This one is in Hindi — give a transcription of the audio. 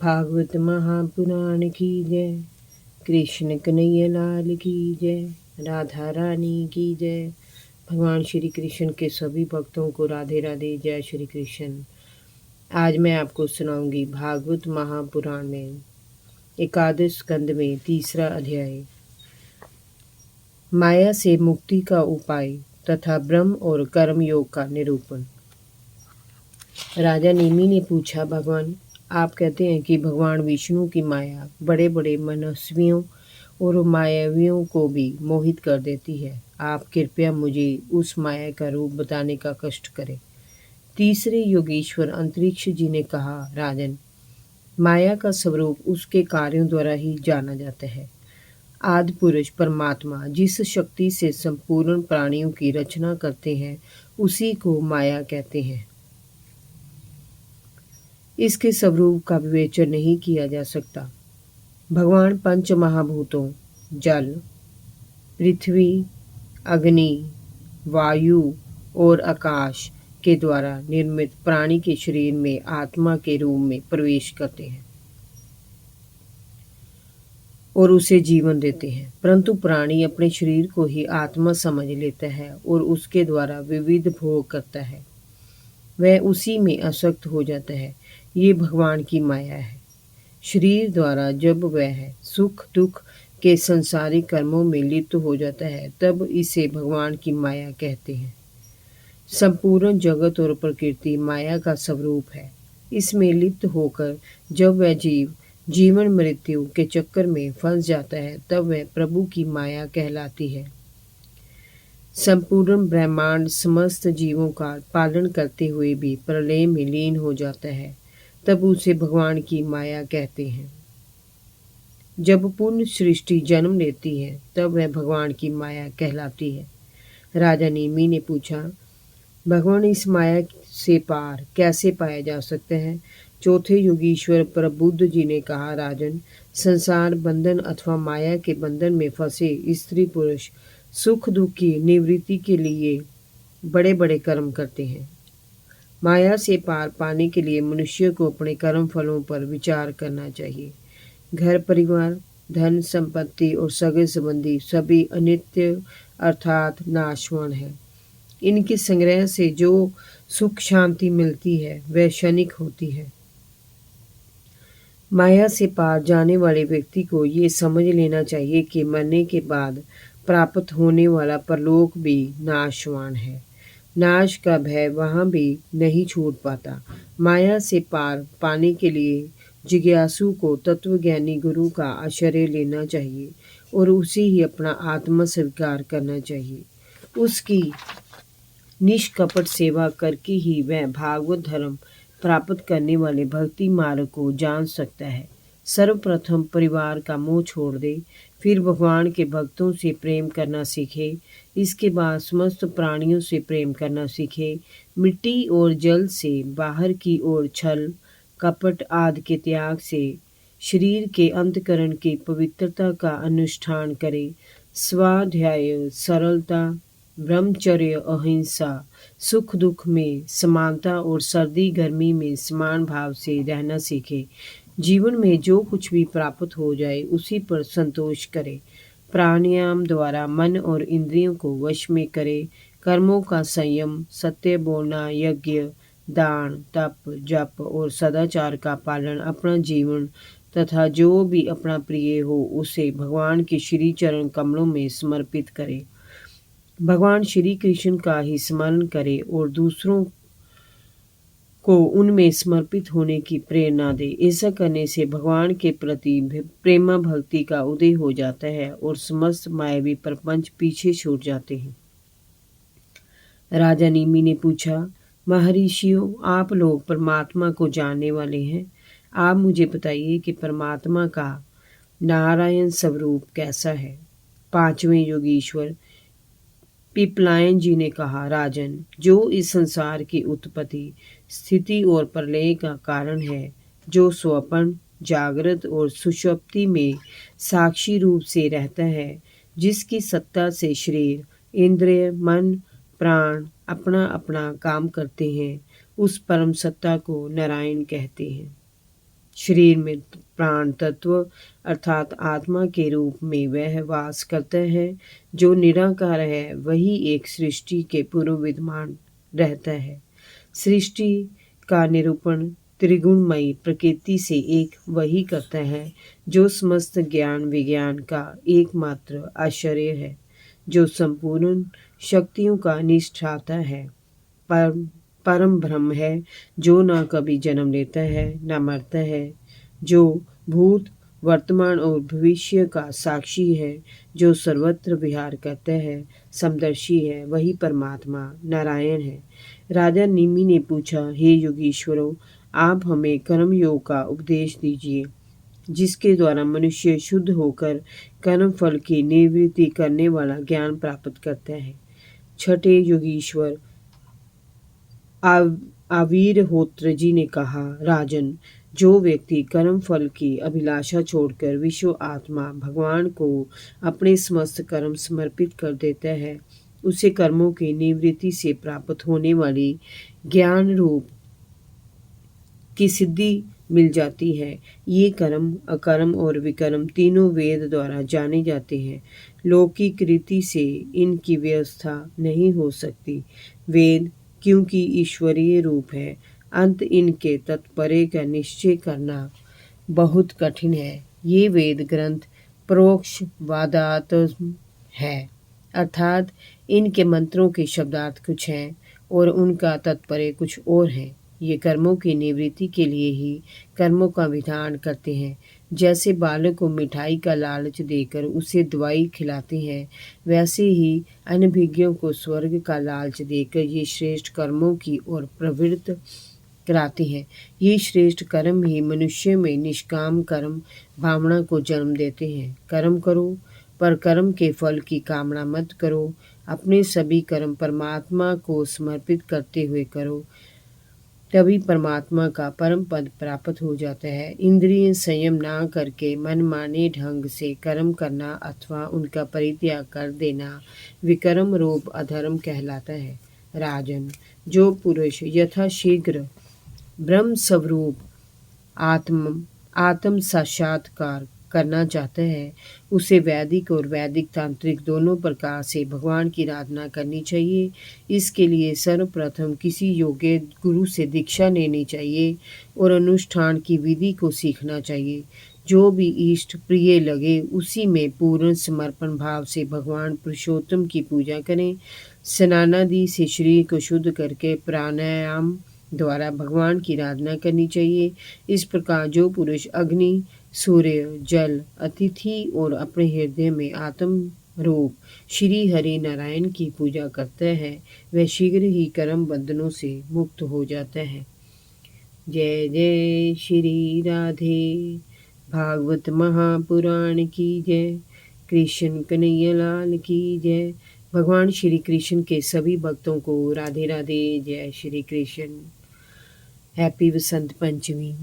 भागवत महापुराण की जय। कृष्ण कन्हैया लाल की जय। राधा रानी की जय। भगवान श्री कृष्ण के सभी भक्तों को राधे राधे, जय श्री कृष्ण। आज मैं आपको सुनाऊंगी भागवत महापुराण में एकादश स्कंद में तीसरा अध्याय, माया से मुक्ति का उपाय तथा ब्रह्म और कर्म योग का निरूपण। राजा नेमि ने पूछा, भगवान, आप कहते हैं कि भगवान विष्णु की माया बड़े बड़े मनस्वियों और मायावियों को भी मोहित कर देती है। आप कृपया मुझे उस माया का रूप बताने का कष्ट करें। तीसरे योगेश्वर अंतरिक्ष जी ने कहा, राजन, माया का स्वरूप उसके कार्यों द्वारा ही जाना जाता है। आदि पुरुष परमात्मा जिस शक्ति से संपूर्ण प्राणियों की रचना करते हैं उसी को माया कहते हैं। इसके स्वरूप का विवेचन नहीं किया जा सकता। भगवान पंच महाभूतों जल, पृथ्वी, अग्नि, वायु और आकाश के द्वारा निर्मित प्राणी के शरीर में आत्मा के रूप में प्रवेश करते हैं और उसे जीवन देते हैं। परंतु प्राणी अपने शरीर को ही आत्मा समझ लेता है और उसके द्वारा विविध भोग करता है। वह उसी में आसक्त हो जाता है। ये भगवान की माया है। शरीर द्वारा जब वह सुख दुख के संसारिक कर्मों में लिप्त हो जाता है तब इसे भगवान की माया कहते हैं। संपूर्ण जगत और प्रकृति माया का स्वरूप है। इसमें लिप्त होकर जब वह जीव जीवन मृत्यु के चक्कर में फंस जाता है तब वह प्रभु की माया कहलाती है। संपूर्ण ब्रह्मांड समस्त जीवों का पालन करते हुए भी प्रलय में लीन हो जाता है तब उसे भगवान की माया कहते हैं। जब पूर्ण सृष्टि जन्म लेती है तब वह भगवान की माया कहलाती है। राजा नेमि ने पूछा, भगवान, इस माया से पार कैसे पाया जा सकता है? चौथे योगीश्वर प्रबुद्ध जी ने कहा, राजन, संसार बंधन अथवा माया के बंधन में फंसे स्त्री पुरुष सुख दुख की निवृत्ति के लिए बड़े बड़े कर्म करते हैं। माया से पार पाने के लिए मनुष्य को अपने कर्म फलों पर विचार करना चाहिए। घर परिवार, धन संपत्ति और सगे संबंधी सभी अनित्य अर्थात नाशवान है। इनके संग्रह से जो सुख शांति मिलती है वह क्षणिक होती है। माया से पार जाने वाले व्यक्ति को ये समझ लेना चाहिए कि मरने के बाद प्राप्त होने वाला परलोक भी नाशवान है। नाश का भय वहाँ भी नहीं छूट पाता। माया से पार पाने के लिए जिज्ञासु को तत्वज्ञानी गुरु का आश्रय लेना चाहिए और उसे ही अपना आत्मा स्वीकार करना चाहिए। उसकी निष्कपट सेवा करके ही वह भागवत धर्म प्राप्त करने वाले भक्ति मार्ग को जान सकता है। सर्वप्रथम परिवार का मोह छोड़ दे, फिर भगवान के भक्तों से प्रेम करना सीखे, इसके बाद समस्त प्राणियों से प्रेम करना सीखे। मिट्टी और जल से बाहर की ओर छल कपट आदि के त्याग से शरीर के अंतकरण की पवित्रता का अनुष्ठान करे। स्वाध्याय, सरलता, ब्रह्मचर्य, अहिंसा, सुख दुख में समानता और सर्दी गर्मी में समान भाव से रहना सीखे। जीवन में जो कुछ भी प्राप्त हो जाए उसी पर संतोष करे। प्राणायाम द्वारा मन और इंद्रियों को वश में करे। कर्मों का संयम, सत्य बोलना, यज्ञ, दान, तप, जप और सदाचार का पालन अपना जीवन तथा जो भी अपना प्रिय हो उसे भगवान के श्री चरण कमलों में समर्पित करे। भगवान श्री कृष्ण का ही स्मरण करे और दूसरों को उनमें समर्पित होने की प्रेरणा दे। ऐसा करने से भगवान के प्रति प्रेमा भक्ति का उदय हो जाता है और समस्त मायावी प्रपंच पीछे छूट जाते हैं। राजा नेमि ने पूछा, महर्षियों, आप लोग परमात्मा को जानने वाले हैं। आप मुझे बताइए कि परमात्मा का नारायण स्वरूप कैसा है? पांचवें योगीश्वर पिपलायन जी ने कहा, राजन, जो इस संसार की उत्पत्ति स्थिति और प्रलय का कारण है, जो स्वप्न जागृत और सुषुप्ति में साक्षी रूप से रहता है, जिसकी सत्ता से शरीर इंद्रिय मन प्राण अपना अपना काम करते हैं, उस परम सत्ता को नारायण कहते हैं। शरीर में प्राण तत्व अर्थात आत्मा के रूप में वह वास करता है। जो निराकार है वही एक सृष्टि के पूर्व विद्यमान रहता है। सृष्टि का निरूपण त्रिगुणमयी प्रकृति से एक वही करता है जो समस्त ज्ञान विज्ञान का एकमात्र आश्चर्य है, जो संपूर्ण शक्तियों का निष्ठाता है, परम ब्रह्म है, जो न कभी जन्म लेता है न मरता है, जो भूत वर्तमान और भविष्य का साक्षी है, जो सर्वत्र विहार करता है, समदर्शी है, वही परमात्मा नारायण है। राजा निमि ने पूछा, हे योगीश्वरों, आप हमें कर्म योग का उपदेश दीजिए, जिसके द्वारा मनुष्य शुद्ध होकर कर्म फल की निवृत्ति करने वाला ज्ञान प्राप्त करता है। छठे योगीश्वर आवीरहोत्र जी ने कहा, राजन, जो व्यक्ति कर्म फल की अभिलाषा छोड़कर विश्व आत्मा भगवान को अपने समस्त कर्म समर्पित कर देता है, उसे कर्मों की निवृत्ति से प्राप्त होने वाली ज्ञान रूप की सिद्धि मिल जाती है। ये कर्म, अकर्म और विकर्म तीनों वेद द्वारा जाने जाते हैं। लौकिक रीति से इनकी व्यवस्था नहीं हो सकती। वेद क्योंकि ईश्वरीय रूप है, अंत इनके तत्परे का निश्चय करना बहुत कठिन है। ये वेद ग्रंथ परोक्ष वादात्म है, अर्थात इनके मंत्रों के शब्दार्थ कुछ हैं और उनका तात्पर्य कुछ और है। ये कर्मों की निवृत्ति के लिए ही कर्मों का विधान करते हैं। जैसे बालक को मिठाई का लालच देकर उसे दवाई खिलाते हैं, वैसे ही अनभिज्ञों को स्वर्ग का लालच देकर ये श्रेष्ठ कर्मों की ओर प्रवृत्त कराते हैं। ये श्रेष्ठ कर्म ही मनुष्य में निष्काम कर्म भावना को जन्म देते हैं। कर्म करो, पर कर्म के फल की कामना मत करो। अपने सभी कर्म परमात्मा को समर्पित करते हुए करो, तभी परमात्मा का परम पद प्राप्त हो जाता है। इंद्रिय संयम ना करके मनमाने ढंग से कर्म करना अथवा उनका परित्याग कर देना विकर्म रूप अधर्म कहलाता है। राजन, जो पुरुष यथाशीघ्र ब्रह्म स्वरूप आत्म साक्षात्कार करना चाहता है, उसे वैदिक और वैदिक तांत्रिक दोनों प्रकार से भगवान की आराधना करनी चाहिए। इसके लिए सर्वप्रथम किसी योग्य गुरु से दीक्षा लेनी चाहिए और अनुष्ठान की विधि को सीखना चाहिए। जो भी इष्ट प्रिय लगे उसी में पूर्ण समर्पण भाव से भगवान पुरुषोत्तम की पूजा करें। स्नानादि से शरीर को शुद्ध करके प्राणायाम द्वारा भगवान की आराधना करनी चाहिए। इस प्रकार जो पुरुष अग्नि, सूर्य, जल, अतिथि और अपने हृदय में आत्म रूप श्री हरि नारायण की पूजा करता है, वह शीघ्र ही कर्म बंधनों से मुक्त हो जाता है। जय जय श्री राधे। भागवत महापुराण की जय। कृष्ण कन्हैया लाल की जय। भगवान श्री कृष्ण के सभी भक्तों को राधे राधे। जय श्री कृष्ण। हैप्पी वसंत पंचमी।